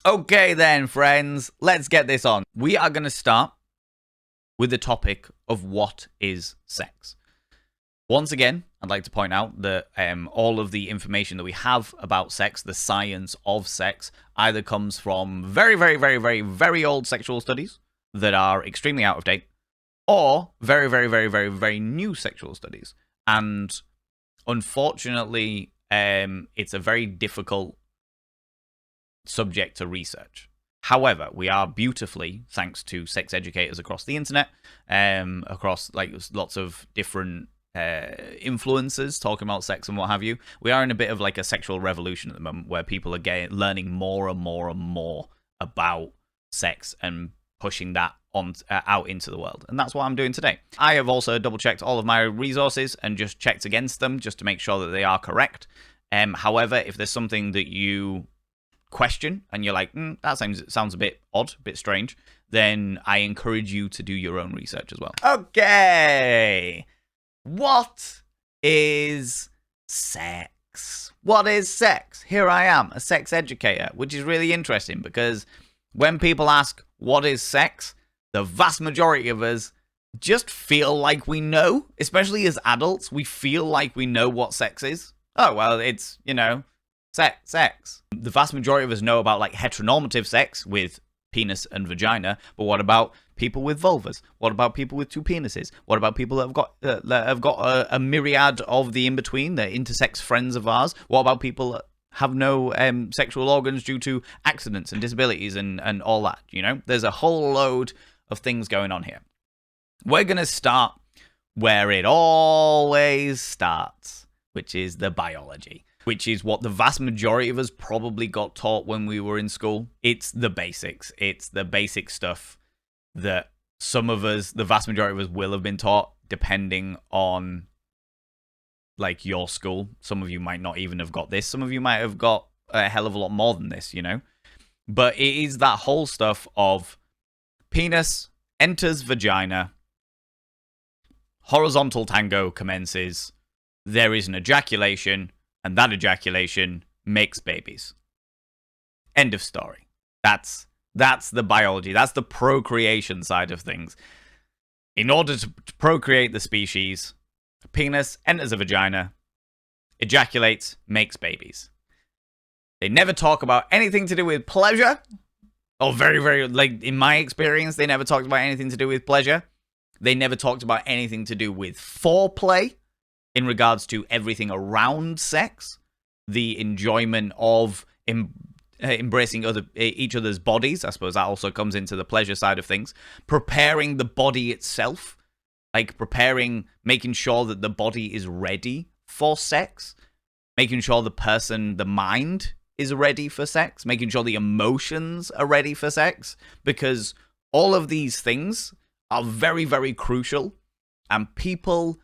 Okay then, friends, let's get this on. We are going to start with the topic of what is sex. Once again, I'd like to point out that all of the information that we have about sex, the science of sex, either comes from very old sexual studies that are extremely out of date, or very new sexual studies. And unfortunately, it's a very difficult subject to research. However, we are beautifully, thanks to sex educators across the internet, across like lots of different influencers talking about sex and what have you. We are in a bit of like a sexual revolution at the moment where people are learning more and more about sex and pushing that on out into the world. And that's what I'm doing today. I have also double checked all of my resources and just checked against them just to make sure that they are correct. However, if there's something that you question and you're like, that sounds a bit odd, a bit strange, then I encourage you to do your own research as well. Okay. What is sex? What is sex? Here I am, a sex educator, which is really interesting because when people ask what is sex, the vast majority of us just feel like we know, especially as adults, we feel like we know what sex is. Oh, well, it's, sex. The vast majority of us know about like heteronormative sex with penis and vagina, but what about people with vulvas? What about people with two penises? What about people that have got a myriad of the in between? They're intersex friends of ours. What about people that have no sexual organs due to accidents and disabilities and all that? There's a whole load of things going on here. We're gonna start where it always starts, which is the biology, which is what the vast majority of us probably got taught when we were in school. It's the basics. It's the basic stuff that some of us, the vast majority of us, will have been taught, depending on like your school. Some of you might not even have got this. Some of you might have got a hell of a lot more than this, But it is that whole stuff of penis enters vagina, horizontal tango commences, there is an ejaculation, and that ejaculation makes babies. End of story. That's the biology. That's the procreation side of things. In order to procreate the species, a penis enters a vagina, ejaculates, makes babies. They never talk about anything to do with pleasure. Or very, like, in my experience, they never talked about anything to do with pleasure. They never talked about anything to do with foreplay in regards to everything around sex, the enjoyment of embracing each other's bodies. I suppose that also comes into the pleasure side of things. Preparing the body itself, like making sure that the body is ready for sex, making sure the mind is ready for sex, making sure the emotions are ready for sex, because all of these things are very crucial, and people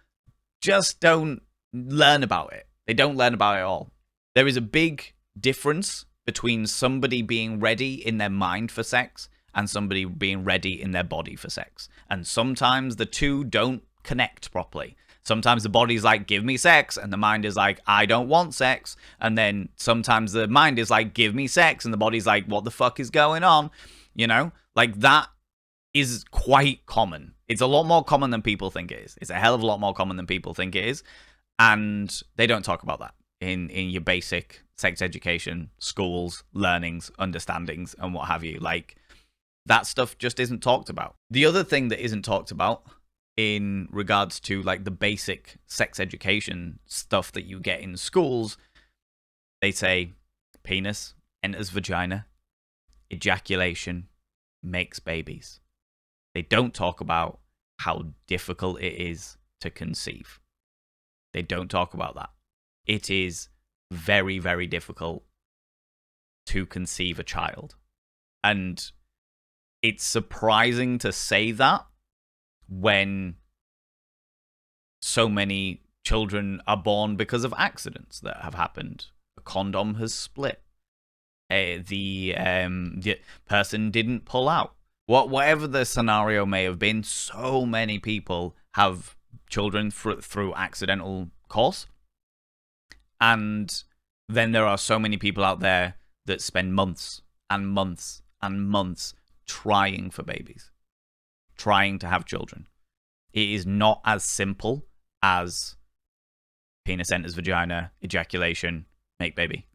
just don't learn about it. They don't learn about it at all. There is a big difference between somebody being ready in their mind for sex and somebody being ready in their body for sex. And sometimes the two don't connect properly. Sometimes the body's like, give me sex, and the mind is like, I don't want sex. And then sometimes the mind is like, give me sex, and the body's like, what the fuck is going on? Like that is quite common. It's a lot more common than people think it is. It's a hell of a lot more common than people think it is. And they don't talk about that in your basic sex education, schools, learnings, understandings, and what have you. Like, that stuff just isn't talked about. The other thing that isn't talked about in regards to like the basic sex education stuff that you get in schools, they say penis enters vagina, ejaculation makes babies. They don't talk about how difficult it is to conceive. They don't talk about that. It is very difficult to conceive a child. And it's surprising to say that when so many children are born because of accidents that have happened. A condom has split. The person didn't pull out. Whatever the scenario may have been, so many people have children through accidental course. And then there are so many people out there that spend months and months and months trying for babies, trying to have children. It is not as simple as penis enters vagina, ejaculation, make baby.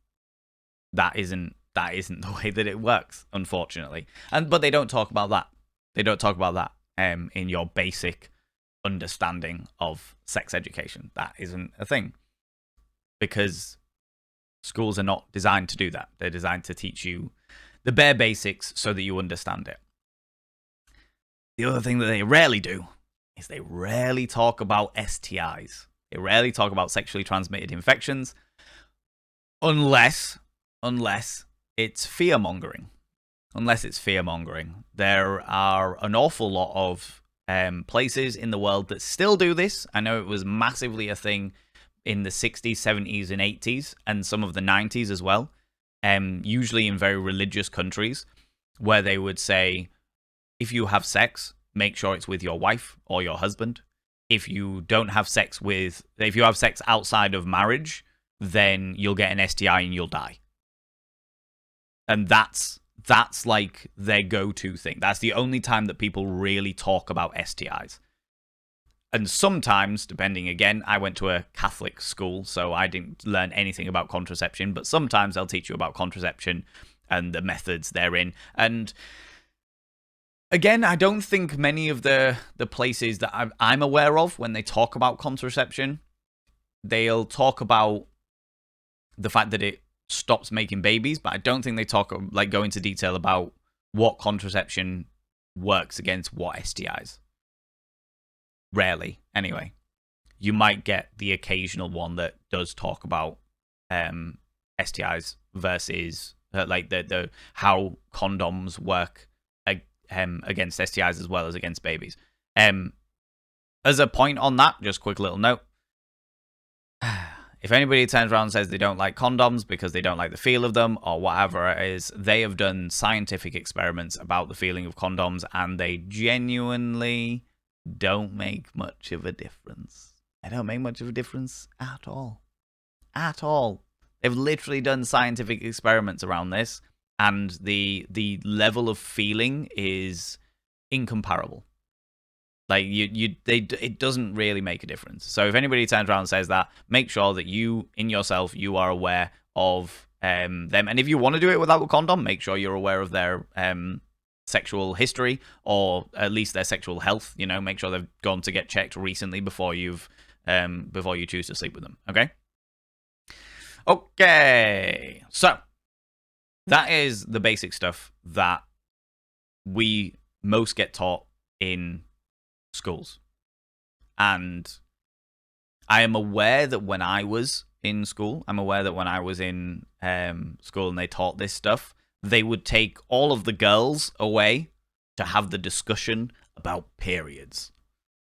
That isn't the way that it works, unfortunately. But they don't talk about that. They don't talk about that in your basic understanding of sex education. That isn't a thing. Because schools are not designed to do that. They're designed to teach you the bare basics so that you understand it. The other thing that they rarely do is they rarely talk about STIs. They rarely talk about sexually transmitted infections unless it's fear-mongering. Unless it's fear-mongering. There are an awful lot of places in the world that still do this. I know it was massively a thing in the 60s, 70s, and 80s, and some of the 90s as well. Usually in very religious countries, where they would say, if you have sex, make sure it's with your wife or your husband. If you have sex outside of marriage, then you'll get an STI and you'll die. And that's like their go-to thing. That's the only time that people really talk about STIs. And sometimes, depending again, I went to a Catholic school, so I didn't learn anything about contraception, but sometimes they'll teach you about contraception and the methods therein. And again, I don't think many of the places that I'm aware of, when they talk about contraception, they'll talk about the fact that it stops making babies, but I don't think they go into detail about what contraception works against what STIs. Rarely, anyway. You might get the occasional one that does talk about STIs versus the how condoms work against STIs as well as against babies. As a point on that, just quick little note. If anybody turns around and says they don't like condoms because they don't like the feel of them or whatever it is, they have done scientific experiments about the feeling of condoms, and they genuinely don't make much of a difference. They don't make much of a difference at all. At all. They've literally done scientific experiments around this, and the level of feeling is incomparable. Like it doesn't really make a difference. So if anybody turns around and says that, make sure that you are aware of them. And if you want to do it without a condom, make sure you're aware of their sexual history, or at least their sexual health. Make sure they've gone to get checked recently before you choose to sleep with them. Okay. So that is the basic stuff that we most get taught in schools. And I am aware that when I was in school, and they taught this stuff, they would take all of the girls away to have the discussion about periods.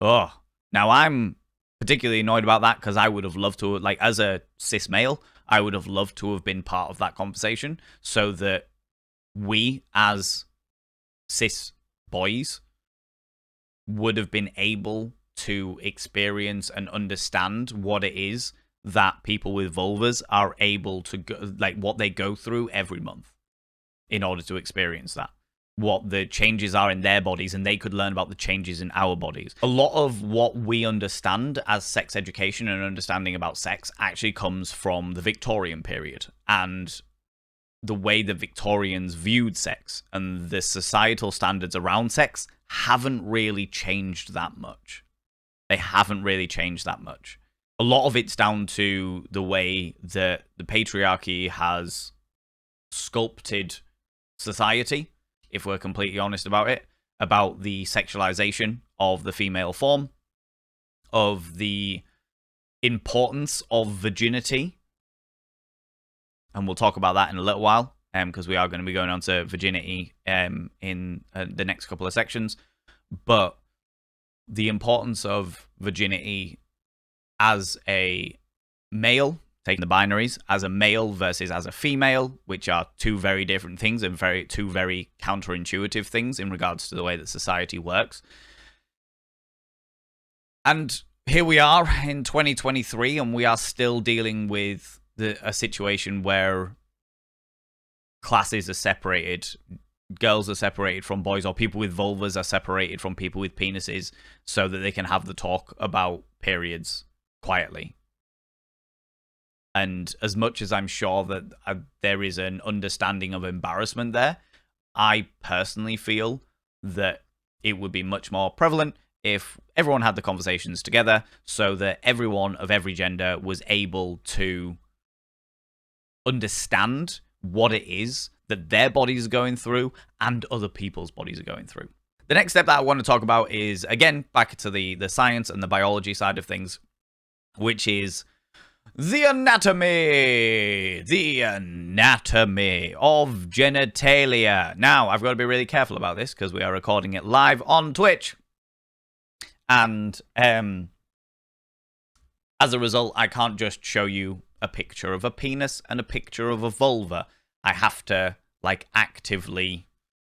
Now I'm particularly annoyed about that, because I would have loved to, as a cis male, I would have loved to have been part of that conversation, so that we, as cis boys, would have been able to experience and understand what it is that people with vulvas are able to go, what they go through every month in order to experience that, what the changes are in their bodies, and they could learn about the changes in our bodies. A lot of what we understand as sex education and understanding about sex actually comes from the Victorian period, and the way the Victorians viewed sex and the societal standards around sex haven't really changed that much. They haven't really changed that much. A lot of it's down to the way that the patriarchy has sculpted society, if we're completely honest about it, about the sexualization of the female form, of the importance of virginity. And we'll talk about that in a little while, because we are going to be going on to virginity in the next couple of sections. But the importance of virginity as a male, taking the binaries, as a male versus as a female, which are two very different things and two very counterintuitive things in regards to the way that society works. And here we are in 2023, and we are still dealing with a situation where classes are separated. Girls are separated from boys, or people with vulvas are separated from people with penises, so that they can have the talk about periods quietly. And as much as I'm sure that there is an understanding of embarrassment there, I personally feel that it would be much more prevalent if everyone had the conversations together, so that everyone of every gender was able to understand what it is that their bodies are going through and other people's bodies are going through. The next step that I want to talk about is, again, back to the science and the biology side of things, which is the anatomy of genitalia. Now, I've got to be really careful about this because we are recording it live on Twitch. And as a result, I can't just show you a picture of a penis and a picture of a vulva. I have to, like, actively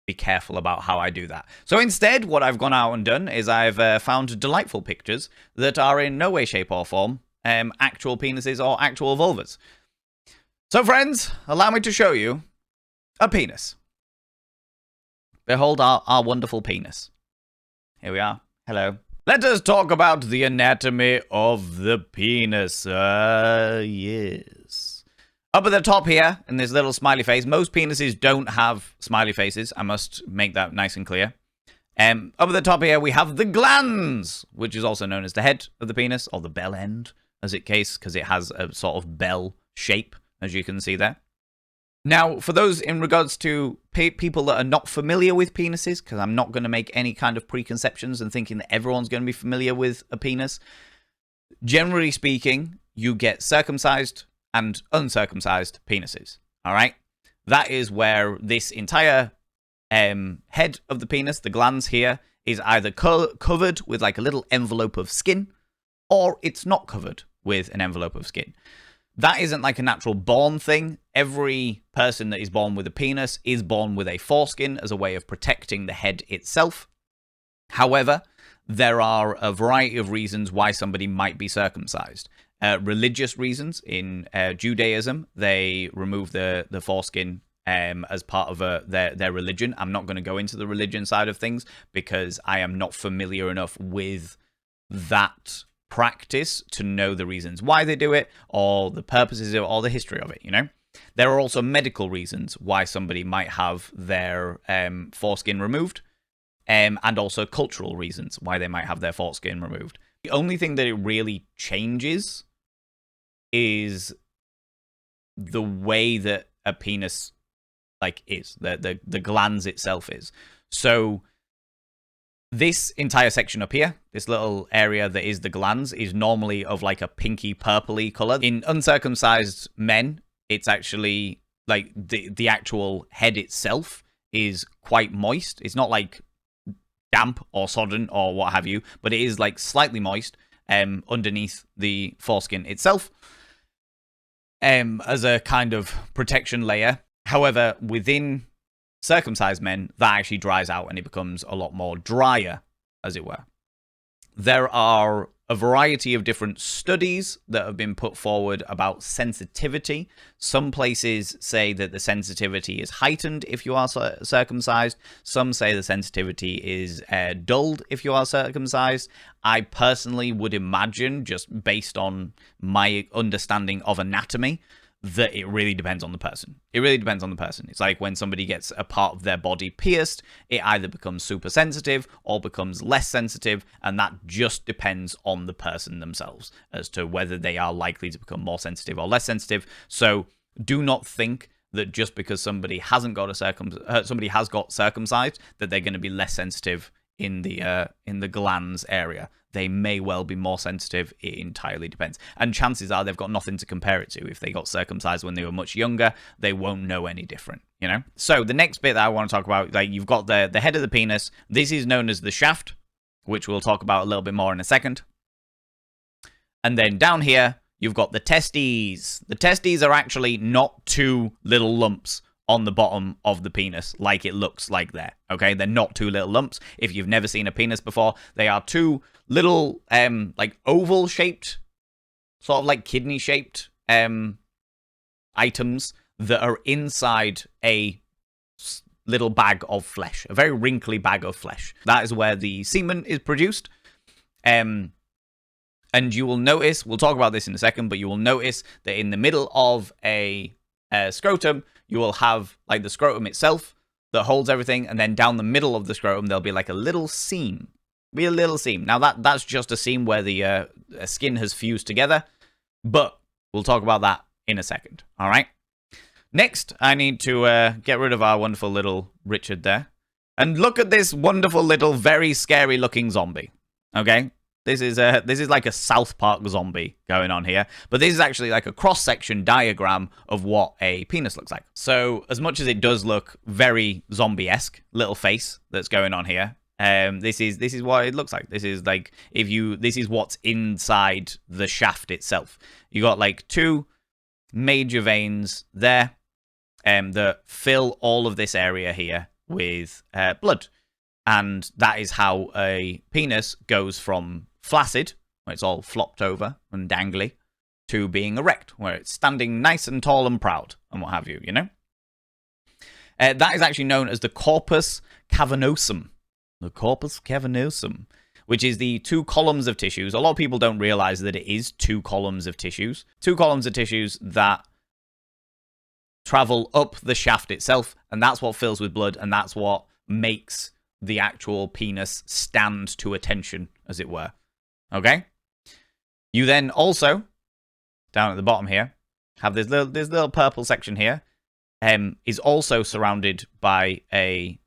be careful about how I do that. So instead, what I've gone out and done is I've found delightful pictures that are in no way, shape, or form actual penises or actual vulvas. So, friends, allow me to show you a penis. Behold our wonderful penis. Here we are. Hello. Let us talk about the anatomy of the penis. Yes. Up at the top here, in this little smiley face, most penises don't have smiley faces. I must make that nice and clear. Up at the top here, we have the glans, which is also known as the head of the penis, or the bell end, as it case, because it has a sort of bell shape, as you can see there. Now, for those in regards to people that are not familiar with penises, because I'm not going to make any kind of preconceptions and thinking that everyone's going to be familiar with a penis, generally speaking, you get circumcised and uncircumcised penises, all right? That is where this entire head of the penis, the glans here, is either covered with like a little envelope of skin, or it's not covered with an envelope of skin. That isn't like a natural born thing. Every person that is born with a penis is born with a foreskin as a way of protecting the head itself. However, there are a variety of reasons why somebody might be circumcised. Religious reasons. In Judaism, they remove the foreskin as part of their religion. I'm not going to go into the religion side of things because I am not familiar enough with that practice to know the reasons why they do it, or the purposes of it, or the history of it, you know? There are also medical reasons why somebody might have their foreskin removed, and also cultural reasons why they might have their foreskin removed. The only thing that it really changes is the way that a penis is, the glans itself is. So this entire section up here, this little area that is the glans, is normally of like a pinky purpley color. In uncircumcised men, it's actually like the actual head itself is quite moist. It's not like damp or sodden or what have you, but it is like slightly moist underneath the foreskin itself as a kind of protection layer. However, within circumcised men, that actually dries out and it becomes a lot more drier, as it were. There are a variety of different studies that have been put forward about sensitivity. Some places say that the sensitivity is heightened if you are circumcised. Some say the sensitivity is dulled if you are circumcised. I personally would imagine, just based on my understanding of anatomy, that it really depends on the person. It really depends on the person. It's like when somebody gets a part of their body pierced, it either becomes super sensitive or becomes less sensitive, and that just depends on the person themselves as to whether they are likely to become more sensitive or less sensitive. So do not think that just because somebody hasn't got somebody has got circumcised, that they're going to be less sensitive in the glans area. They may well be more sensitive. It entirely depends. And chances are they've got nothing to compare it to. If they got circumcised when they were much younger, they won't know any different, you know? So the next bit that I want to talk about, like, you've got the head of the penis. This is known as the shaft, which we'll talk about a little bit more in a second. And then down here, you've got the testes. The testes are actually not two little lumps on the bottom of the penis like it looks like there, okay? They're not two little lumps. If you've never seen a penis before, they are two little like oval shaped, sort of like kidney shaped items that are inside a little bag of flesh, a very wrinkly bag of flesh. That is where the semen is produced. And you will notice, we'll talk about this in a second, but you will notice that in the middle of a scrotum, you will have like the scrotum itself that holds everything, and then down the middle of the scrotum, there'll be like a little seam. Be a little seam. Now that's just a seam where the skin has fused together, but we'll talk about that in a second. All right. Next, I need to get rid of our wonderful little Richard there. And look at this wonderful little, very scary looking zombie. Okay? This is like a South Park zombie going on here. But this is actually like a cross-section diagram of what a penis looks like. So, as much as it does look very zombie-esque, little face that's going on here, this is what it looks like. This is like, this is what's inside the shaft itself. You got like 2 major veins there. That fill all of this area here with blood. And that is how a penis goes from flaccid, where it's all flopped over and dangly, to being erect, where it's standing nice and tall and proud, and what have you, you know? That is actually known as the corpus cavernosum. The corpus cavernosum, which is the 2 columns of tissues. A lot of people don't realize that it is 2 columns of tissues. 2 columns of tissues that travel up the shaft itself, and that's what fills with blood, and that's what makes the actual penis stand to attention, as it were. Okay? You then also, down at the bottom here, have this little purple section here, is also surrounded by a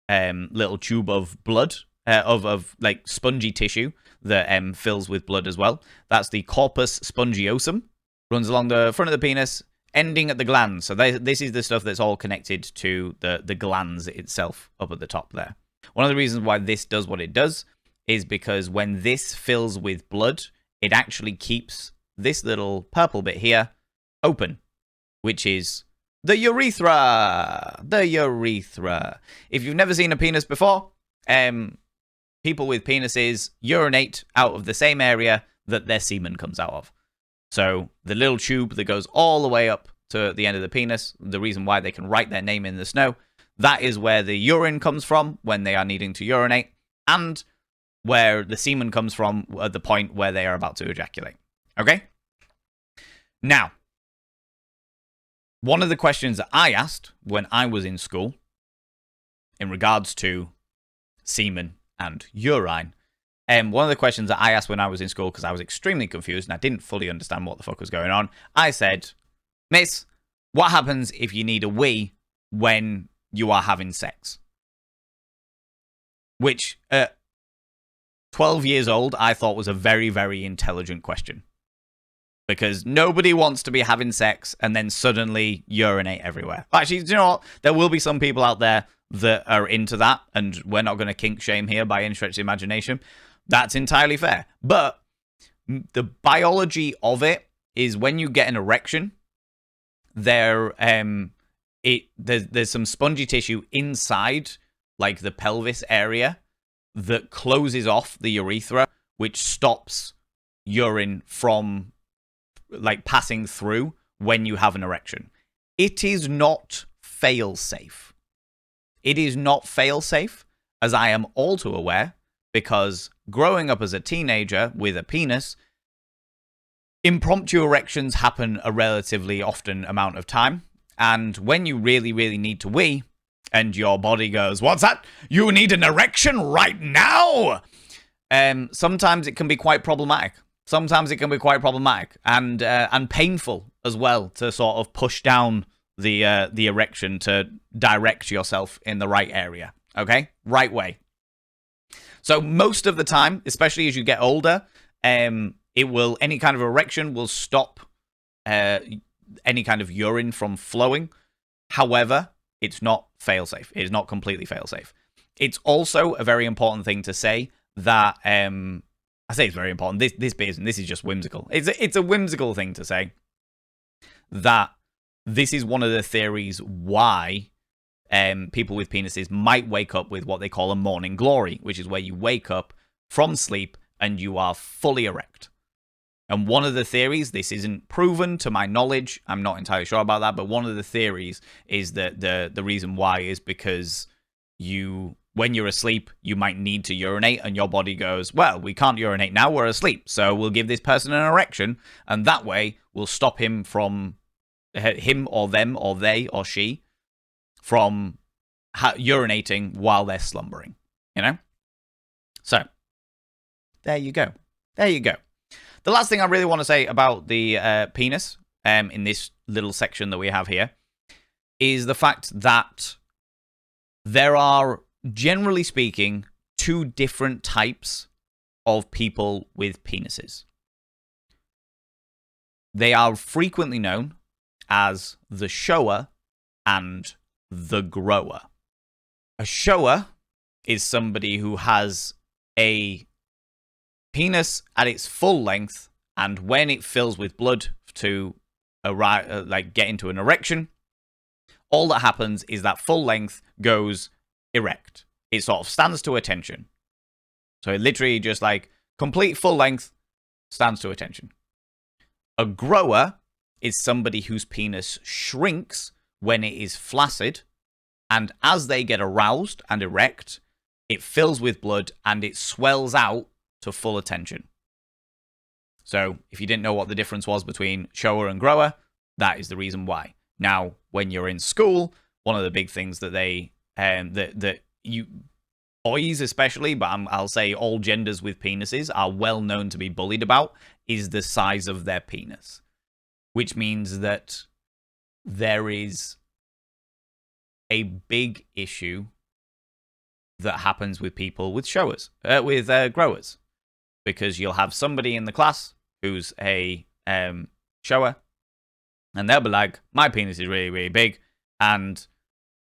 little tube of blood, of like spongy tissue that fills with blood as well. That's the corpus spongiosum. Runs along the front of the penis, ending at the glands. So this is the stuff that's all connected to the glands itself up at the top there. One of the reasons why this does what it does is because when this fills with blood, it actually keeps this little purple bit here open, which is the urethra. The urethra. If you've never seen a penis before, people with penises urinate out of the same area that their semen comes out of. So the little tube that goes all the way up to the end of the penis, the reason why they can write their name in the snow, that is where the urine comes from when they are needing to urinate, and where the semen comes from at the point where they are about to ejaculate. Okay? Now, one of the questions that I asked when I was in school in regards to semen and urine, one of the questions that I asked when I was in school, because I was extremely confused and I didn't fully understand what the fuck was going on, I said, Miss, what happens if you need a wee when you are having sex? Which, at 12 years old, I thought was a very, very intelligent question. Because nobody wants to be having sex and then suddenly urinate everywhere. Actually, do you know what? There will be some people out there that are into that, and we're not going to kink shame here by any stretch of the imagination. That's entirely fair. But the biology of it is when you get an erection, there's some spongy tissue inside, like the pelvis area, that closes off the urethra, which stops urine from like passing through when you have an erection. It is not fail-safe. It is not fail-safe, as I am all too aware, because growing up as a teenager with a penis, impromptu erections happen a relatively often amount of time. And when you really, really need to wee, and your body goes, "What's that? You need an erection right now?" Sometimes it can be quite problematic. Sometimes it can be quite problematic and painful as well to sort of push down the erection to direct yourself in the right area. Okay? Right way. So most of the time, especially as you get older, any kind of erection will stop any kind of urine from flowing. However, it's not fail-safe. It is not completely fail-safe. It's also a very important thing to say that, I say it's very important. This bit isn't. This is just whimsical. It's a whimsical thing to say that this is one of the theories why people with penises might wake up with what they call a morning glory, which is where you wake up from sleep and you are fully erect. And one of the theories, this isn't proven to my knowledge, I'm not entirely sure about that, but one of the theories is that the reason why is because when you're asleep, you might need to urinate, and your body goes, well, we can't urinate now, we're asleep, so we'll give this person an erection, and that way we'll stop him or them or they or she from urinating while they're slumbering, you know? So, there you go. There you go. The last thing I really want to say about the penis in this little section that we have here is the fact that there are, generally speaking, 2 different types of people with penises. They are frequently known as the shower and the grower. A shower is somebody who has a penis at its full length, and when it fills with blood to get into an erection, all that happens is that full length goes erect. It sort of stands to attention. So it literally just like complete full length stands to attention. A grower is somebody whose penis shrinks when it is flaccid, and as they get aroused and erect, it fills with blood and it swells out to full attention. So if you didn't know what the difference was between shower and grower, that is the reason why. Now, when you're in school, one of the big things that boys especially, but I'll say all genders with penises are well known to be bullied about, is the size of their penis. Which means that there is a big issue that happens with people with growers. Because you'll have somebody in the class who's a shower, and they'll be like, my penis is really, really big, and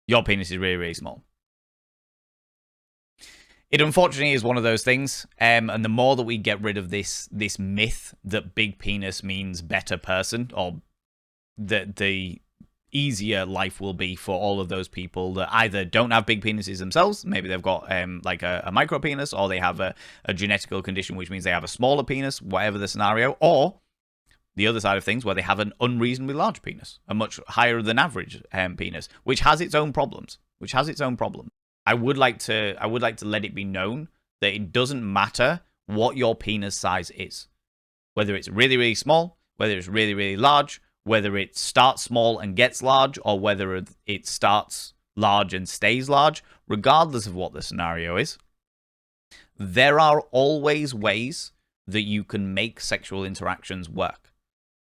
your penis is really, really small. It unfortunately is one of those things, and the more that we get rid of this myth that big penis means better person, or that the easier life will be for all of those people that either don't have big penises themselves, maybe they've got like a micro penis, or they have a genetical condition which means they have a smaller penis, whatever the scenario, or the other side of things where they have an unreasonably large penis, a much higher than average penis, which has its own problems. I would like to let it be known that it doesn't matter what your penis size is, whether it's really, really small, whether it's really, really large, whether it starts small and gets large, or whether it starts large and stays large, regardless of what the scenario is, there are always ways that you can make sexual interactions work.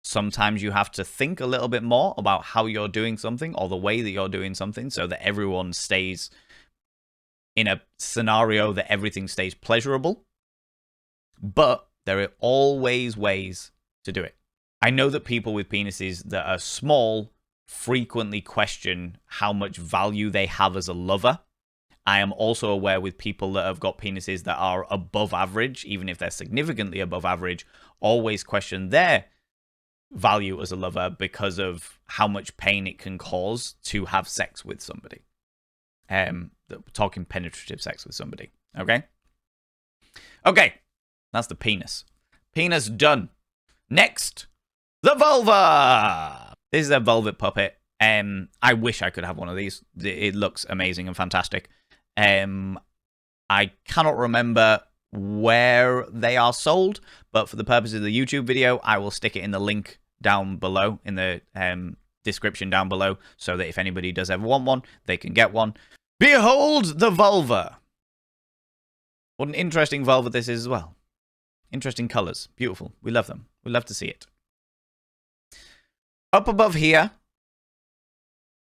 Sometimes you have to think a little bit more about how you're doing something, or the way that you're doing something, so that everyone stays in a scenario that everything stays pleasurable. But there are always ways to do it. I know that people with penises that are small frequently question how much value they have as a lover. I am also aware with people that have got penises that are above average, even if they're significantly above average, always question their value as a lover because of how much pain it can cause to have sex with somebody. Talking penetrative sex with somebody. Okay, that's the penis. Penis done. Next, the vulva. This is a velvet puppet. I wish I could have one of these. It looks amazing and fantastic. I cannot remember where they are sold, but for the purposes of the YouTube video, I will stick it in the link down below, in the description down below, so that if anybody does ever want one, they can get one. Behold the vulva. What an interesting vulva this is as well. Interesting colors. Beautiful. We love them. We love to see it. Up above here,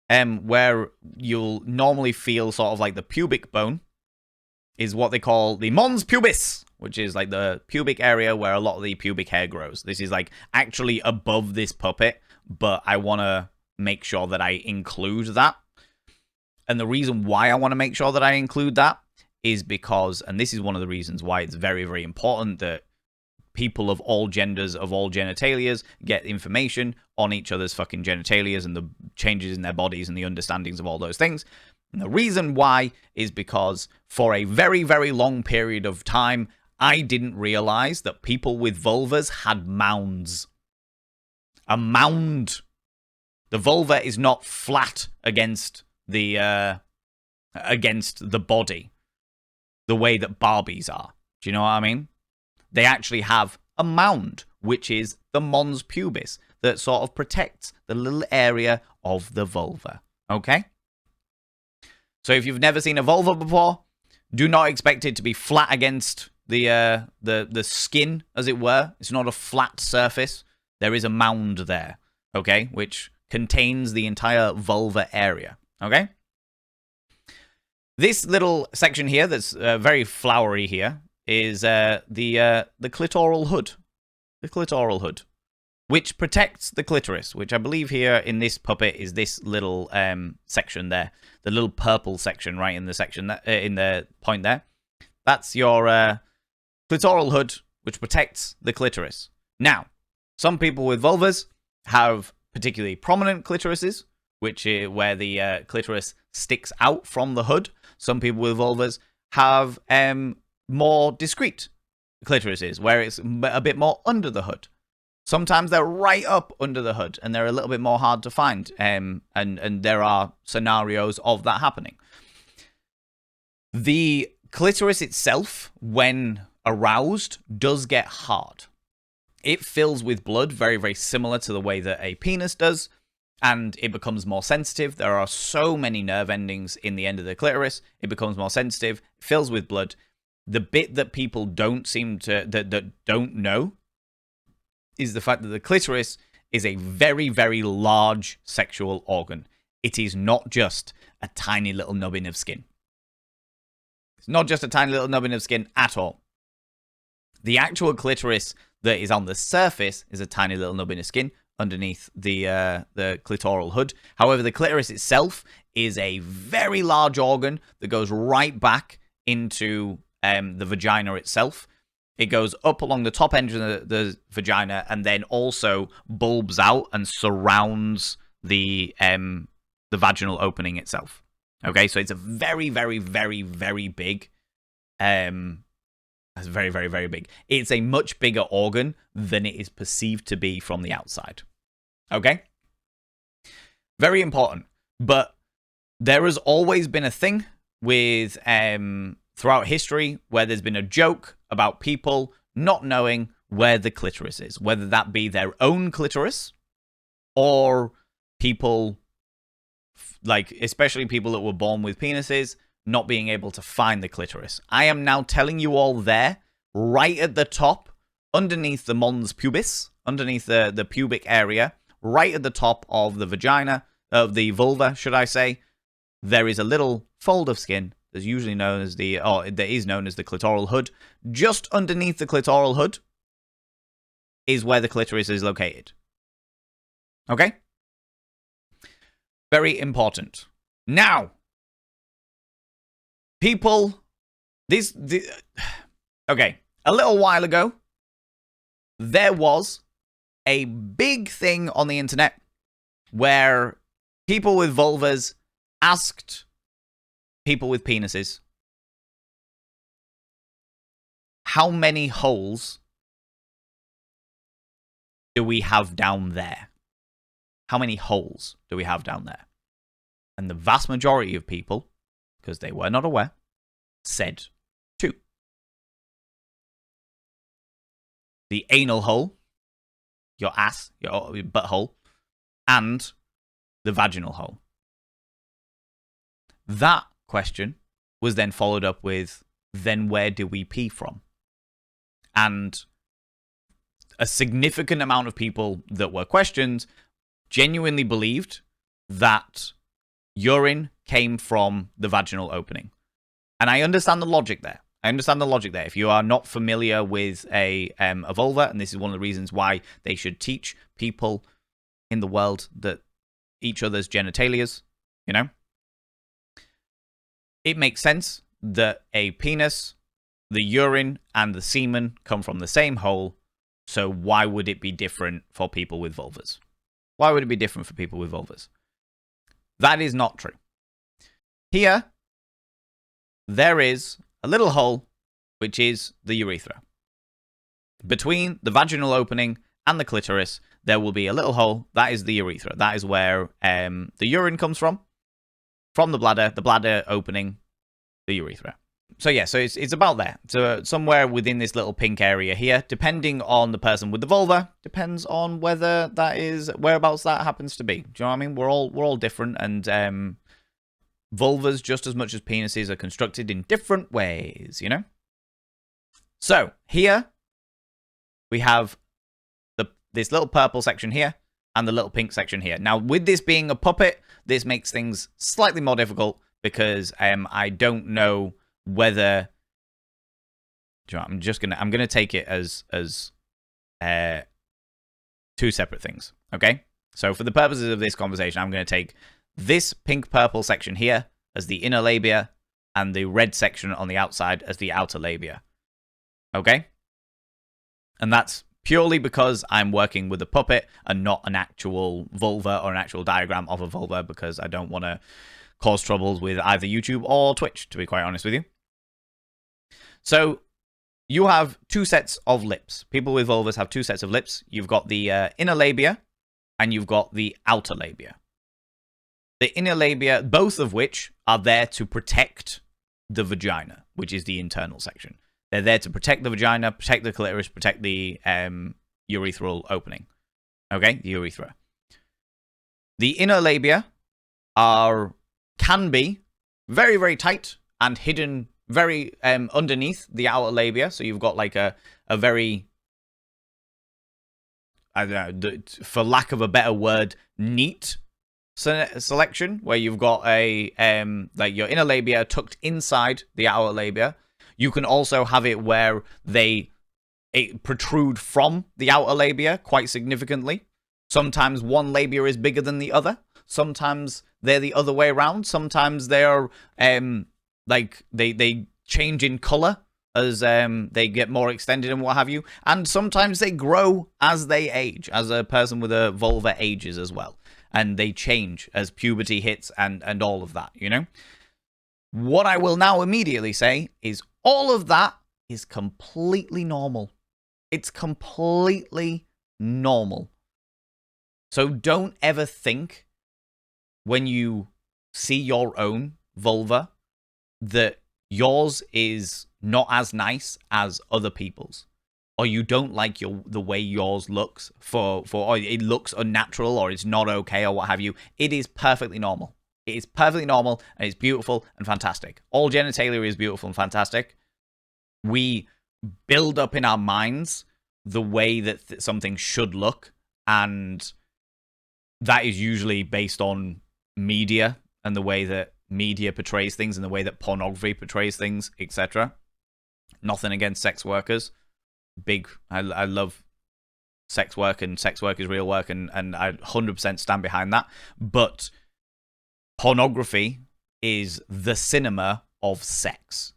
where you'll normally feel sort of like the pubic bone, is what they call the mons pubis, which is like the pubic area where a lot of the pubic hair grows. This is like actually above this puppet, but I want to make sure that I include that. And the reason why I want to make sure that I include that is because, and this is one of the reasons why it's very, very important that people of all genders, of all genitalias, get information on each other's fucking genitalias and the changes in their bodies and the understandings of all those things. And the reason why is because for a very, very long period of time, I didn't realize that people with vulvas had mounds. A mound. The vulva is not flat against the body the way that Barbies are. Do you know what I mean? They actually have a mound, which is the mons pubis, that sort of protects the little area of the vulva. Okay? So if you've never seen a vulva before, do not expect it to be flat against the skin, as it were. It's not a flat surface. There is a mound there, okay, which contains the entire vulva area, okay? This little section here that's very flowery here is the clitoral hood. The clitoral hood, which protects the clitoris, which I believe here in this puppet is this little section there. The little purple section right in the section, in the point there. That's your clitoral hood, which protects the clitoris. Now, some people with vulvas have particularly prominent clitorises, which is where the clitoris sticks out from the hood. Some people with vulvas have more discreet clitorises, where it's a bit more under the hood. Sometimes they're right up under the hood, and they're a little bit more hard to find, and there are scenarios of that happening. The clitoris itself, when aroused, does get hard. It fills with blood, very, very similar to the way that a penis does, and it becomes more sensitive. There are so many nerve endings in the end of the clitoris. It becomes more sensitive, fills with blood. The bit that people don't seem to, that don't know, is the fact that the clitoris is a very, very large sexual organ. It is not just a tiny little nubbin of skin. It's not just a tiny little nubbin of skin at all. The actual clitoris that is on the surface is a tiny little nubbin of skin underneath the clitoral hood. However, the clitoris itself is a very large organ that goes right back into the vagina itself. It goes up along the top end of the vagina and then also bulbs out and surrounds the vaginal opening itself. Okay, so it's a very, very, very, very big. It's very, very, very big. It's a much bigger organ than it is perceived to be from the outside. Okay? Very important. But there has always been a thing with, throughout history, where there's been a joke about people not knowing where the clitoris is, whether that be their own clitoris or people, like, especially people that were born with penises, not being able to find the clitoris. I am now telling you all there, right at the top, underneath the mons pubis, underneath the pubic area, right at the top of the vagina, of the vulva, should I say, there is a little fold of skin that's usually known as that is known as the clitoral hood. Just underneath the clitoral hood is where the clitoris is located. Okay? Very important. Now, people, okay, a little while ago, there was a big thing on the internet where people with vulvas asked people with penises, how many holes do we have down there? How many holes do we have down there? And the vast majority of people, because they were not aware, said 2. The anal hole, your ass, your butthole, and the vaginal hole. That question was then followed up with, then where do we pee from? And a significant amount of people that were questioned genuinely believed that urine came from the vaginal opening. And I understand the logic there. If you are not familiar with a vulva, and this is one of the reasons why they should teach people in the world that each other's genitalias, you know, it makes sense that a penis, the urine, and the semen come from the same hole. So why would it be different for people with vulvas? Why would it be different for people with vulvas? That is not true. Here, there is a little hole which is the urethra. Between the vaginal opening and the clitoris, there will be a little hole. That is the urethra. That is where the urine comes from the bladder opening the urethra. So yeah, so it's about there. So somewhere within this little pink area here, depending on the person with the vulva, depends on whether that is whereabouts that happens to be. Do you know what I mean? We're all different, and vulvas, just as much as penises, are constructed in different ways, you know? So here we have this little purple section here and the little pink section here. Now, with this being a puppet, this makes things slightly more difficult because I don't know whether, you know, I'm gonna take it as two separate things. Okay, so for the purposes of this conversation, I'm gonna take this pink purple section here as the inner labia and the red section on the outside as the outer labia. Okay, and that's purely because I'm working with a puppet and not an actual vulva or an actual diagram of a vulva, because I don't want to cause troubles with either YouTube or Twitch, to be quite honest with you. So you have two sets of lips. People with vulvas have two sets of lips. You've got the inner labia and you've got the outer labia. The inner labia, both of which are there to protect the vagina, which is the internal section. They're there to protect the vagina, protect the clitoris, protect the urethral opening. Okay, the urethra. The inner labia can be very, very tight and hidden very underneath the outer labia. So you've got like a very, I don't know, for lack of a better word, neat selection where you've got a like your inner labia tucked inside the outer labia. You can also have it where it protrude from the outer labia quite significantly. Sometimes one labia is bigger than the other. Sometimes they're the other way around. Sometimes they're like they change in color as they get more extended and what have you. And sometimes they grow as they age, as a person with a vulva ages as well. And they change as puberty hits and all of that, you know? What I will now immediately say is all of that is completely normal. It's completely normal. So don't ever think when you see your own vulva that yours is not as nice as other people's, or you don't like the way yours looks or it looks unnatural or it's not okay or what have you. It is perfectly normal. It is perfectly normal and it's beautiful and fantastic. All genitalia is beautiful and fantastic. We build up in our minds the way that something should look, and that is usually based on media and the way that media portrays things and the way that pornography portrays things, etc. Nothing against sex workers. I love sex work, and sex work is real work, and I 100% stand behind that. But pornography is the cinema of sex,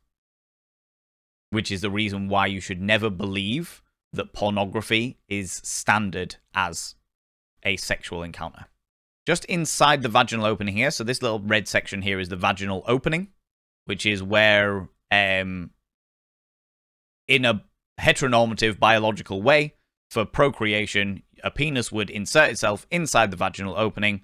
which is the reason why you should never believe that pornography is standard as a sexual encounter. Just inside the vaginal opening here, so this little red section here is the vaginal opening, which is where, in a heteronormative biological way, for procreation, a penis would insert itself inside the vaginal opening.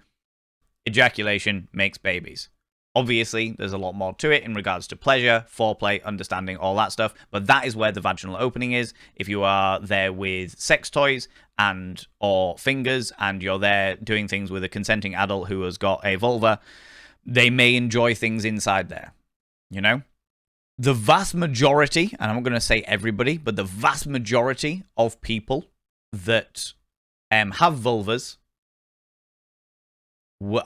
Ejaculation makes babies. Obviously, there's a lot more to it in regards to pleasure, foreplay, understanding, all that stuff, but that is where the vaginal opening is. If you are there with sex toys or fingers, and you're there doing things with a consenting adult who has got a vulva, they may enjoy things inside there, you know? The vast majority, and I'm not going to say everybody, but the vast majority of people that have vulvas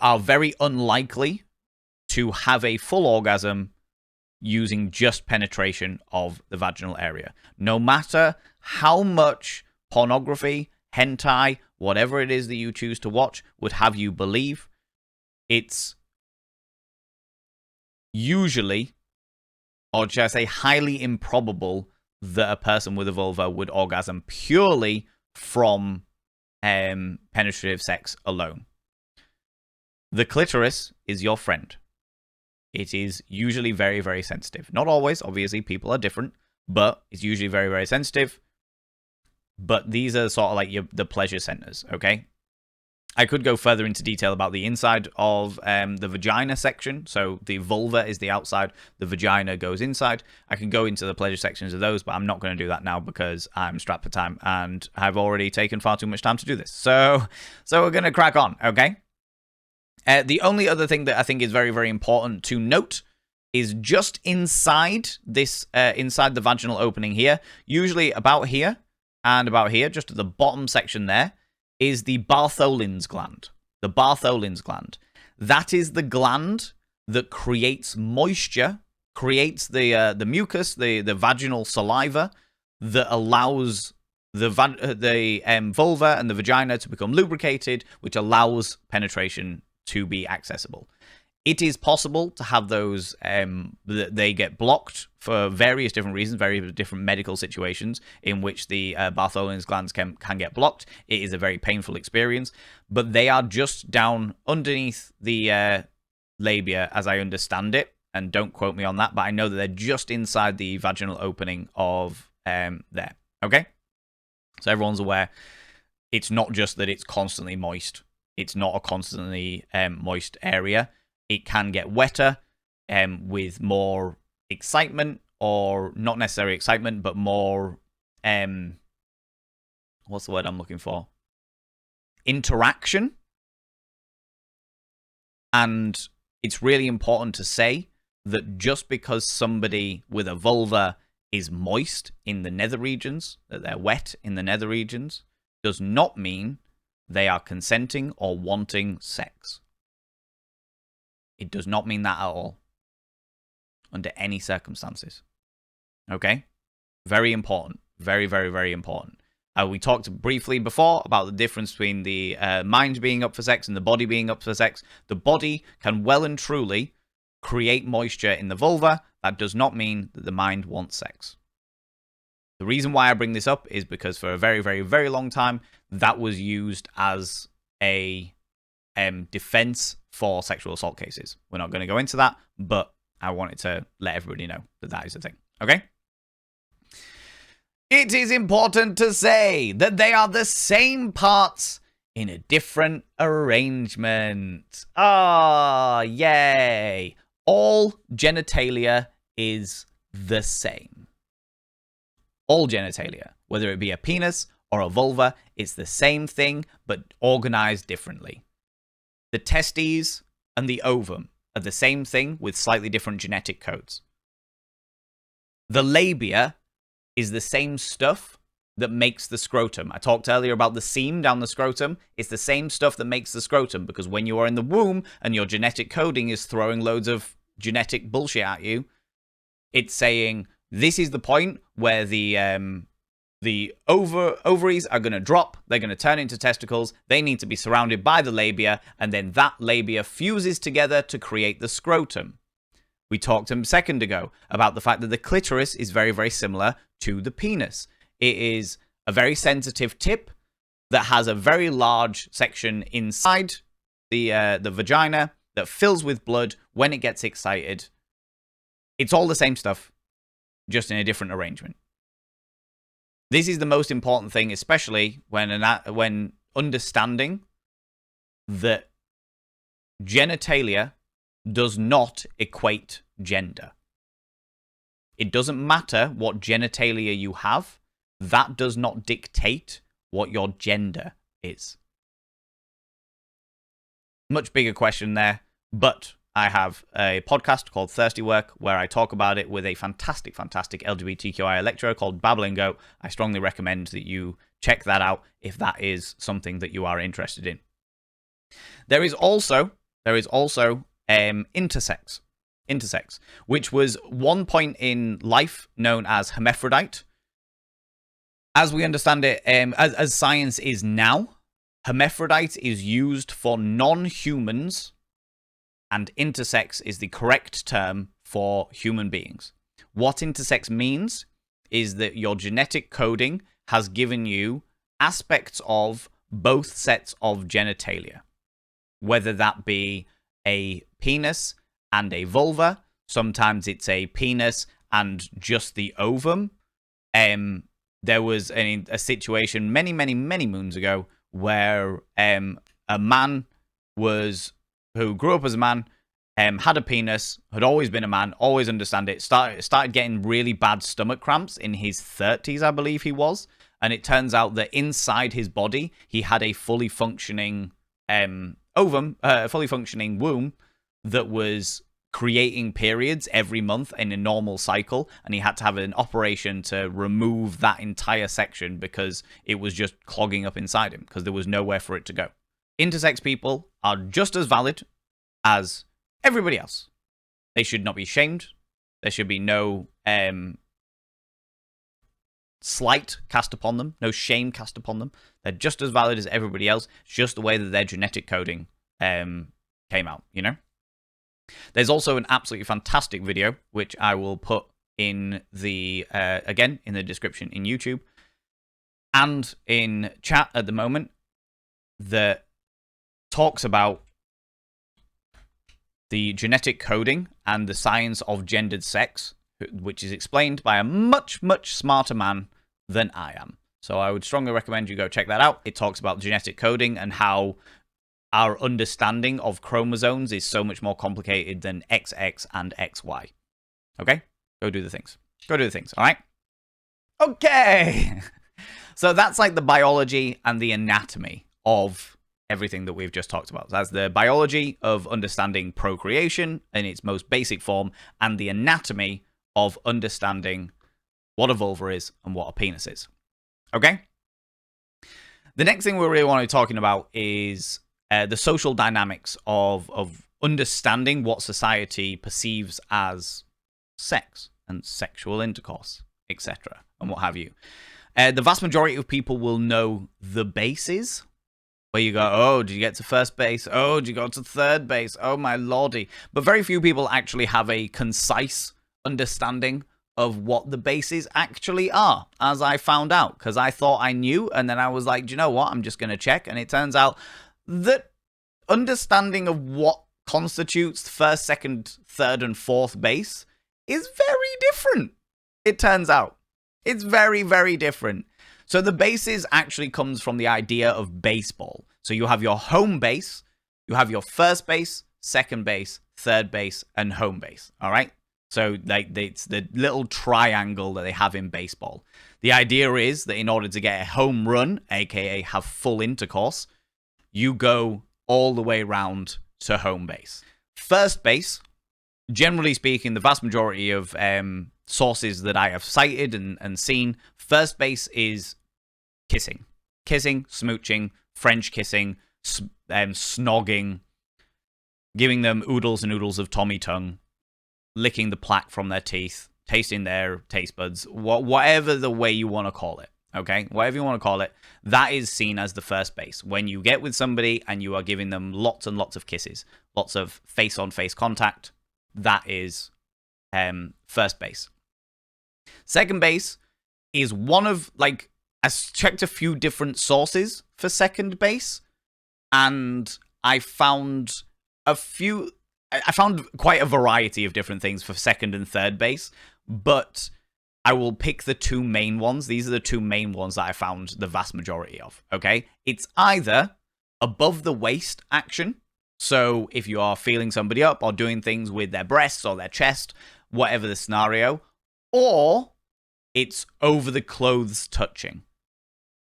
are very unlikely to have a full orgasm using just penetration of the vaginal area. No matter how much pornography, hentai, whatever it is that you choose to watch would have you believe, it's usually, or should I say highly improbable, that a person with a vulva would orgasm purely from penetrative sex alone. The clitoris is your friend. It is usually very, very sensitive. Not always, obviously, people are different, but it's usually very, very sensitive. But these are sort of like the pleasure centers, okay? I could go further into detail about the inside of the vagina section. So the vulva is the outside, the vagina goes inside. I can go into the pleasure sections of those, but I'm not going to do that now because I'm strapped for time and I've already taken far too much time to do this. So we're going to crack on, okay? The only other thing that I think is very, very important to note is just inside this, inside the vaginal opening here, usually about here and about here, just at the bottom section there, is the Bartholin's gland. The Bartholin's gland. That is the gland that creates moisture, creates the mucus, the vaginal saliva that allows the vulva and the vagina to become lubricated, which allows penetration to be accessible. It is possible to have those, they get blocked for various different reasons, very different medical situations in which the Bartholin's glands can get blocked. It is a very painful experience, but they are just down underneath the labia, as I understand it, and don't quote me on that, but I know that they're just inside the vaginal opening of there, okay? So everyone's aware. It's not just that it's constantly moist. It's not a constantly moist area. It can get wetter with more excitement, or not necessarily excitement, but more, what's the word I'm looking for? Interaction. And it's really important to say that just because somebody with a vulva is moist in the nether regions, that they're wet in the nether regions, does not mean they are consenting or wanting sex. It does not mean that at all, under any circumstances. Okay? Very important. Very, very, very important. We talked briefly before about the difference between the mind being up for sex and the body being up for sex. The body can well and truly create moisture in the vulva. That does not mean that the mind wants sex. The reason why I bring this up is because for a very, very, very long time, that was used as a defense for sexual assault cases. We're not going to go into that, but I wanted to let everybody know that that is a thing. Okay? It is important to say that they are the same parts in a different arrangement. Ah, yay. All genitalia is the same. All genitalia, whether it be a penis or a vulva, it's the same thing, but organized differently. The testes and the ovum are the same thing with slightly different genetic codes. The labia is the same stuff that makes the scrotum. I talked earlier about the seam down the scrotum. It's the same stuff that makes the scrotum, because when you are in the womb and your genetic coding is throwing loads of genetic bullshit at you, it's saying this is the point where the ovaries are going to drop, they're going to turn into testicles, they need to be surrounded by the labia, and then that labia fuses together to create the scrotum. We talked a second ago about the fact that the clitoris is very, very similar to the penis. It is a very sensitive tip that has a very large section inside the vagina that fills with blood when it gets excited. It's all the same stuff, just in a different arrangement. This is the most important thing, especially when understanding that genitalia does not equate gender. It doesn't matter what genitalia you have. That does not dictate what your gender is. Much bigger question there, but I have a podcast called Thirsty Work where I talk about it with a fantastic, fantastic LGBTQI lecturer called Valen Vain. I strongly recommend that you check that out if that is something that you are interested in. There is also intersex, which was one point in life known as hermaphrodite. As we understand it, as science is now, hermaphrodite is used for non-humans, and intersex is the correct term for human beings. What intersex means is that your genetic coding has given you aspects of both sets of genitalia, whether that be a penis and a vulva. Sometimes it's a penis and just the ovum. There was a situation many moons ago where a man who grew up as a man, had a penis, had always been a man, always understand it, started getting really bad stomach cramps in his 30s, I believe he was. And it turns out that inside his body, he had a fully functioning ovum, fully functioning womb that was creating periods every month in a normal cycle, and he had to have an operation to remove that entire section because it was just clogging up inside him because there was nowhere for it to go. Intersex people are just as valid as everybody else. They should not be shamed. There should be no slight cast upon them, no shame cast upon them. They're just as valid as everybody else. It's just the way that their genetic coding came out, you know? There's also an absolutely fantastic video, which I will put in the, again, in the description in YouTube and in chat at the moment, that talks about the genetic coding and the science of gendered sex, which is explained by a much smarter man than I am. So I would strongly recommend you go check that out. It talks about genetic coding and how our understanding of chromosomes is so much more complicated than XX and XY. Okay? Go do the things. Go do the things, all right? Okay! So that's like the biology and the anatomy of everything that we've just talked about. So that's the biology of understanding procreation in its most basic form, and the anatomy of understanding what a vulva is and what a penis is. Okay? The next thing we really want to be talking about is the social dynamics of understanding what society perceives as sex and sexual intercourse, etc., and what have you. The vast majority of people will know the bases, where you go, oh, did you get to first base? Oh, did you go to third base? Oh, my lordy. But very few people actually have a concise understanding of what the bases actually are, as I found out, because I thought I knew, and then I was like, do you know what? I'm just going to check, and it turns out that understanding of what constitutes first, second, third, and fourth base is very different. It turns out. It's very different. So the bases actually comes from the idea of baseball. So you have your home base, you have your first base, second base, third base, and home base. All right? So it's the little triangle that they have in baseball. The idea is that in order to get a home run, aka have full intercourse, you go all the way around to home base. First base, generally speaking, the vast majority of sources that I have cited and seen, first base is kissing. Kissing, smooching, French kissing, snogging, giving them oodles and oodles of Tommy tongue, licking the plaque from their teeth, tasting their taste buds, whatever the way you want to call it. Okay, whatever you want to call it, that is seen as the first base. When you get with somebody and you are giving them lots and lots of kisses, lots of face-on-face contact, that is first base. Second base is one of, like, I checked a few different sources for second base, and I found quite a variety of different things for second and third base, but I will pick the two main ones. These are the two main ones that I found the vast majority of, okay? It's either above the waist action. So if you are feeling somebody up or doing things with their breasts or their chest, whatever the scenario, or it's over the clothes touching.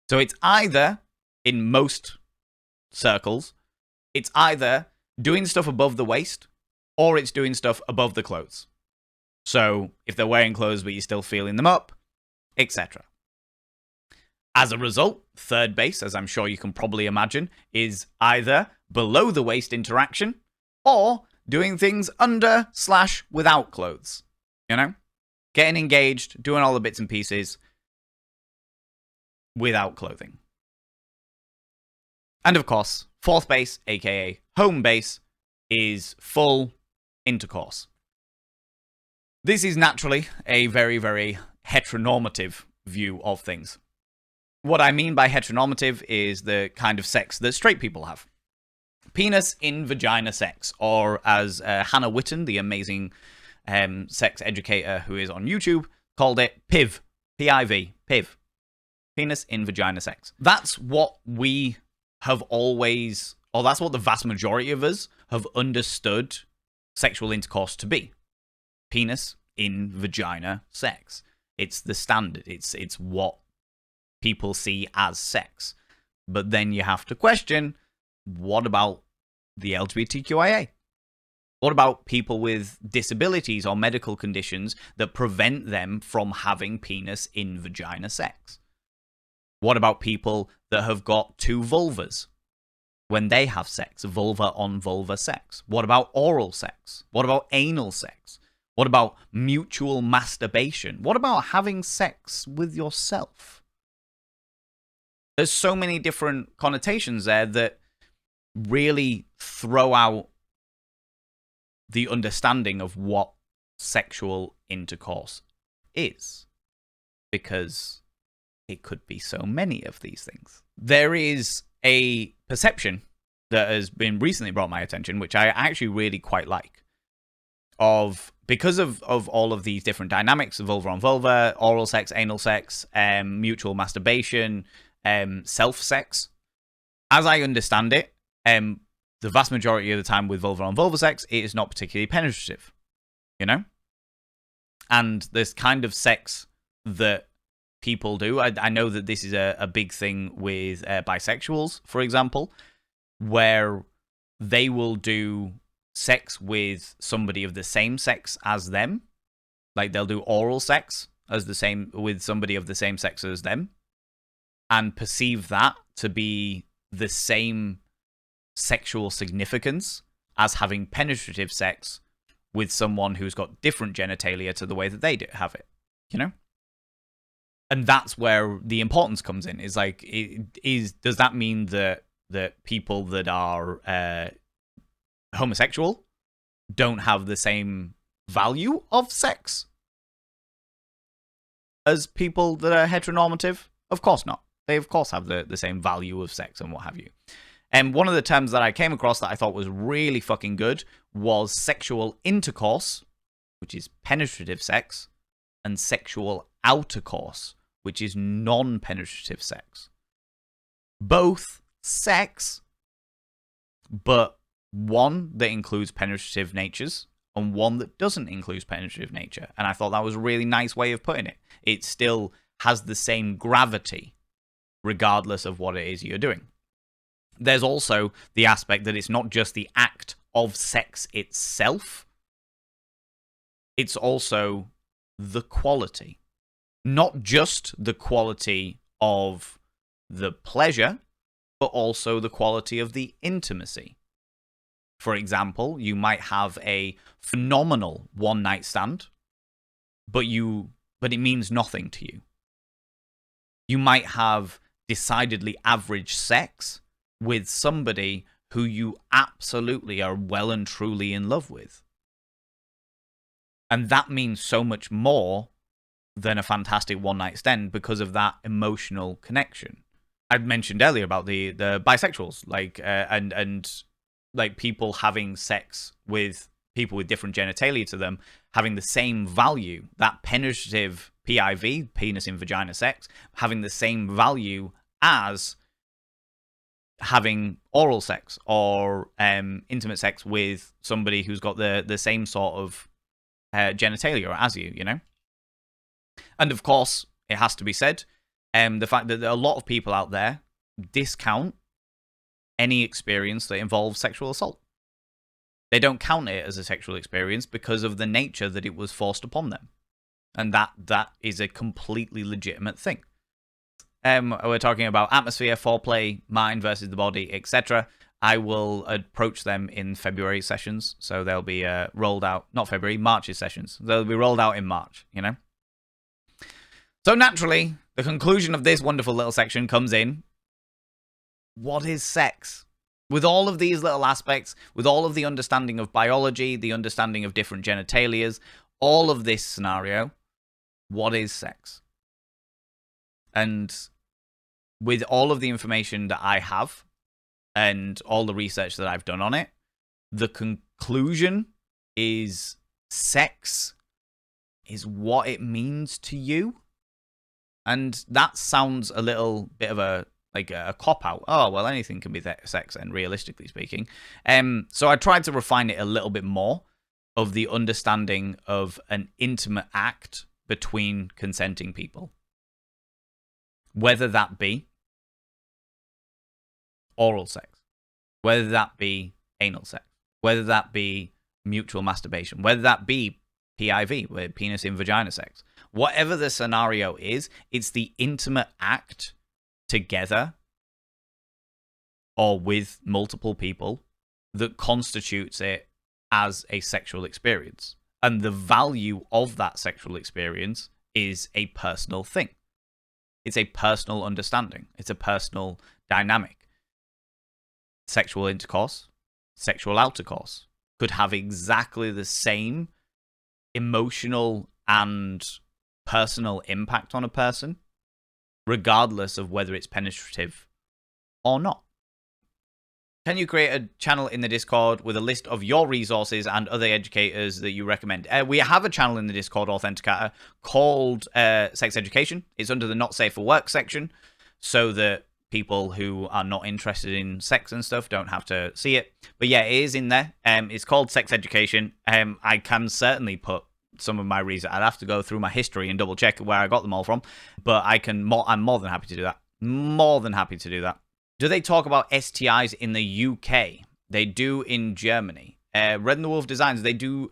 So it's either, in most circles, it's either doing stuff above the waist or it's doing stuff above the clothes. So if they're wearing clothes but you're still feeling them up, etc. As a result, third base, as I'm sure you can probably imagine, is either below the waist interaction or doing things under/without clothes. You know? Getting engaged, doing all the bits and pieces without clothing. And of course, fourth base, aka home base, is full intercourse. This is naturally a very heteronormative view of things. What I mean by heteronormative is the kind of sex that straight people have. Penis in vagina sex, or as Hannah Witten, the amazing sex educator who is on YouTube, called it PIV, P-I-V, PIV, penis in vagina sex. That's what we have always, or that's what the vast majority of us have understood sexual intercourse to be. Penis in vagina sex. It's the standard. It's what people see as sex. But then you have to question, what about the LGBTQIA? What about people with disabilities or medical conditions that prevent them from having penis in vagina sex? What about people that have got two vulvas when they have sex, vulva on vulva sex? What about oral sex? What about anal sex? What about mutual masturbation? What about having sex with yourself? There's so many different connotations there that really throw out the understanding of what sexual intercourse is, because it could be so many of these things. There is a perception that has been recently brought my attention, which I actually really quite like, of because of all of these different dynamics, vulva on vulva, oral sex, anal sex, mutual masturbation, self-sex. As I understand it, the vast majority of the time with vulva on vulva sex, it is not particularly penetrative, you know? And this kind of sex that people do, I know that this is a big thing with bisexuals, for example, where they will do sex with somebody of the same sex as them. Like, they'll do oral sex as the same with somebody of the same sex as them, and perceive that to be the same sexual significance as having penetrative sex with someone who's got different genitalia to the way that they have it, you know? And that's where the importance comes in. Is like, does that mean that people that are homosexual don't have the same value of sex as people that are heteronormative? Of course not. They, of course, have the same value of sex and what have you. And one of the terms that I came across that I thought was really fucking good was sexual intercourse, which is penetrative sex, and sexual outercourse, which is non-penetrative sex. Both sex, but one that includes penetrative natures and one that doesn't include penetrative nature. And I thought that was a really nice way of putting it. It still has the same gravity regardless of what it is you're doing. There's also the aspect that it's not just the act of sex itself, it's also the quality. Not just the quality of the pleasure, but also the quality of the intimacy. For example, you might have a phenomenal one-night stand, but it means nothing to you. You might have decidedly average sex with somebody who you absolutely are well and truly in love with. And that means so much more than a fantastic one-night stand because of that emotional connection. I mentioned earlier about the bisexuals, like and like people having sex with people with different genitalia to them, having the same value, that penetrative PIV, penis in vagina sex, having the same value as having oral sex or intimate sex with somebody who's got the same sort of genitalia as you know? And of course, it has to be said, the fact that there are a lot of people out there discount any experience that involves sexual assault. They don't count it as a sexual experience because of the nature that it was forced upon them. And that is a completely legitimate thing. We're talking about atmosphere, foreplay, mind versus the body, etc. I will approach them in February sessions, so they'll be rolled out, not February, March's sessions. They'll be rolled out in March, you know? So naturally, the conclusion of this wonderful little section comes in, what is sex? With all of these little aspects, with all of the understanding of biology, the understanding of different genitalias, all of this scenario, what is sex? And with all of the information that I have and all the research that I've done on it, the conclusion is sex is what it means to you. And that sounds a little bit of a cop-out. Oh, well, anything can be sex, and realistically speaking. So I tried to refine it a little bit more of the understanding of an intimate act between consenting people. Whether that be oral sex, whether that be anal sex, whether that be mutual masturbation, whether that be PIV, with penis in vagina sex. Whatever the scenario is, it's the intimate act together or with multiple people that constitutes it as a sexual experience. And the value of that sexual experience is a personal thing. It's a personal understanding. It's a personal dynamic. Sexual intercourse, sexual outercourse could have exactly the same emotional and personal impact on a person, regardless of whether it's penetrative or not. Can you create a channel in the Discord with a list of your resources and other educators that you recommend? We have a channel in the Discord, Authenticator, called Sex Education. It's under the Not Safe for Work section, so that people who are not interested in sex and stuff don't have to see it. But yeah, it is in there. It's called Sex Education. I can certainly put some of my reasons. I'd have to go through my history and double check where I got them all from. But I'm more than happy to do that. More than happy to do that. Do they talk about STIs in the UK? They do in Germany. Red and the Wolf Designs, they do.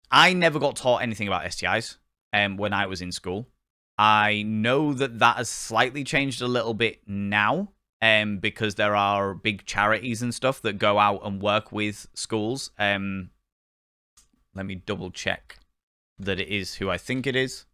I never got taught anything about STIs when I was in school. I know that has slightly changed a little bit now because there are big charities and stuff that go out and work with schools. Let me double check that it is who I think it is.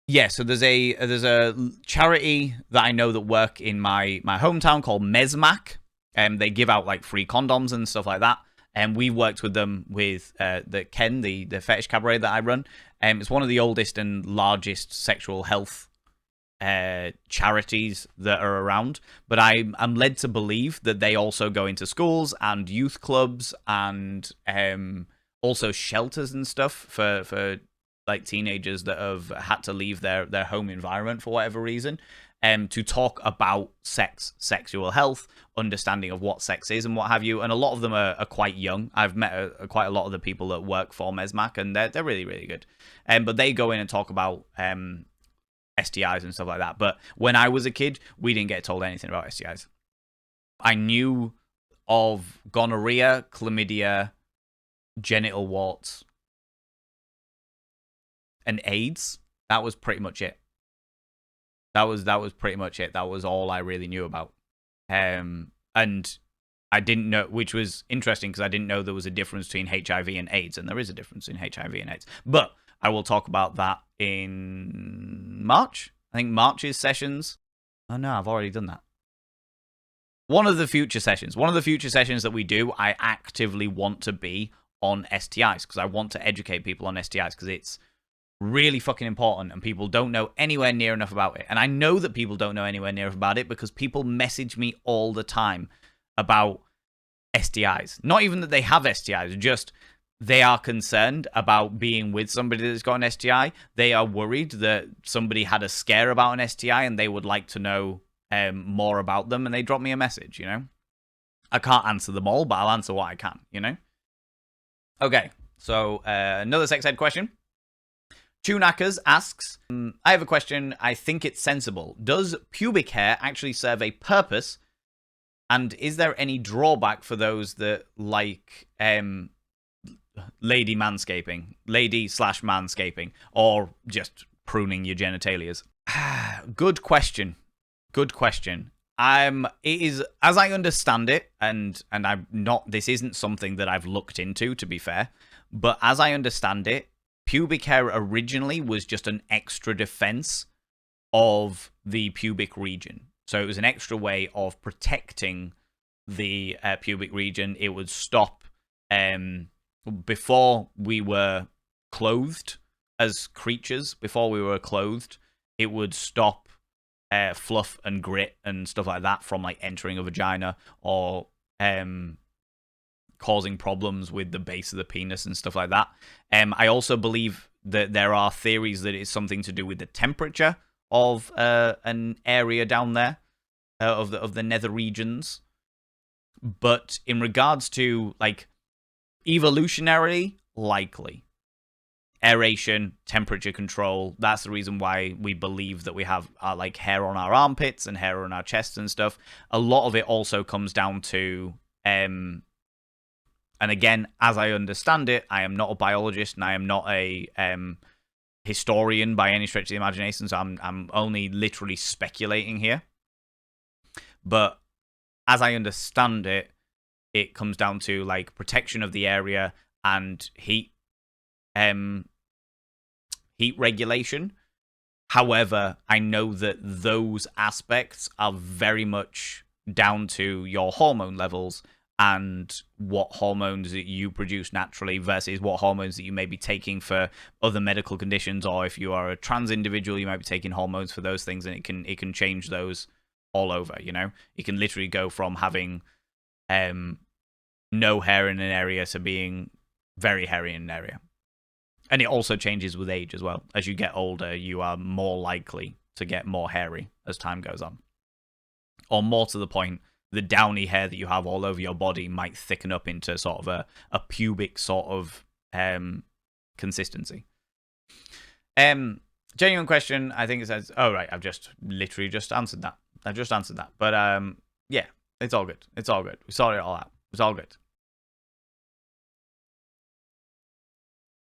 Yeah, so there's a charity that I know that work in my hometown called Mesmac. They give out like free condoms and stuff like that. And we worked with them with the Ken, the fetish cabaret that I run. It's one of the oldest and largest sexual health charities that are around. But I'm led to believe that they also go into schools and youth clubs and also shelters and stuff for like teenagers that have had to leave their home environment for whatever reason, to talk about sex, sexual health, understanding of what sex is and what have you. And a lot of them are quite young. I've met quite a lot of the people that work for Mesmac, and they're really, really good. But they go in and talk about STIs and stuff like that. But when I was a kid, we didn't get told anything about STIs. I knew of gonorrhea, chlamydia, genital warts, and AIDS. That was pretty much it. That was pretty much it. That was all I really knew about. And I didn't know, which was interesting because I didn't know there was a difference between HIV and AIDS, and there is a difference in HIV and AIDS. But I will talk about that in March. I think March's sessions. Oh no, I've already done that. One of the future sessions that we do, I actively want to be on STIs because I want to educate people on STIs because it's really fucking important and people don't know anywhere near enough about it. And I know that people don't know anywhere near enough about it because people message me all the time about STIs. Not even that they have STIs, just they are concerned about being with somebody that's got an STI. They are worried that somebody had a scare about an STI and they would like to know more about them, and they drop me a message, you know? I can't answer them all, but I'll answer what I can, you know? Okay, so another sex ed question. Tunackers asks, I have a question. I think it's sensible. Does pubic hair actually serve a purpose? And is there any drawback for those that like lady/manscaping, or just pruning your genitalias? Good question. Good question. It is, as I understand it, and I'm not, this isn't something that I've looked into, to be fair, but as I understand it, pubic hair originally was just an extra defense of the pubic region. So it was an extra way of protecting the pubic region. It would stop, before we were clothed as creatures, before we were clothed, it would stop fluff and grit and stuff like that from like entering a vagina or causing problems with the base of the penis and stuff like that. I also believe that there are theories that it's something to do with the temperature of an area down there, of the nether regions. But in regards to, like, evolutionarily, likely. Aeration, temperature control, that's the reason why we believe that we have like hair on our armpits and hair on our chests and stuff. A lot of it also comes down to, and again, as I understand it, I am not a biologist and I am not a historian by any stretch of the imagination, so I'm only literally speculating here. But as I understand it, it comes down to like protection of the area and heat regulation. However, I know that those aspects are very much down to your hormone levels and what hormones that you produce naturally versus what hormones that you may be taking for other medical conditions, or if you are a trans individual, you might be taking hormones for those things, and it can change those all over, you know? You can literally go from having no hair in an area to being very hairy in an area. And it also changes with age as well. As you get older, you are more likely to get more hairy as time goes on. Or more to the point, the downy hair that you have all over your body might thicken up into sort of a pubic sort of consistency. Genuine question, I think it says, oh, right, I've just literally just answered that. I've just answered that. But yeah, it's all good. It's all good. We sorted it all out. It's all good.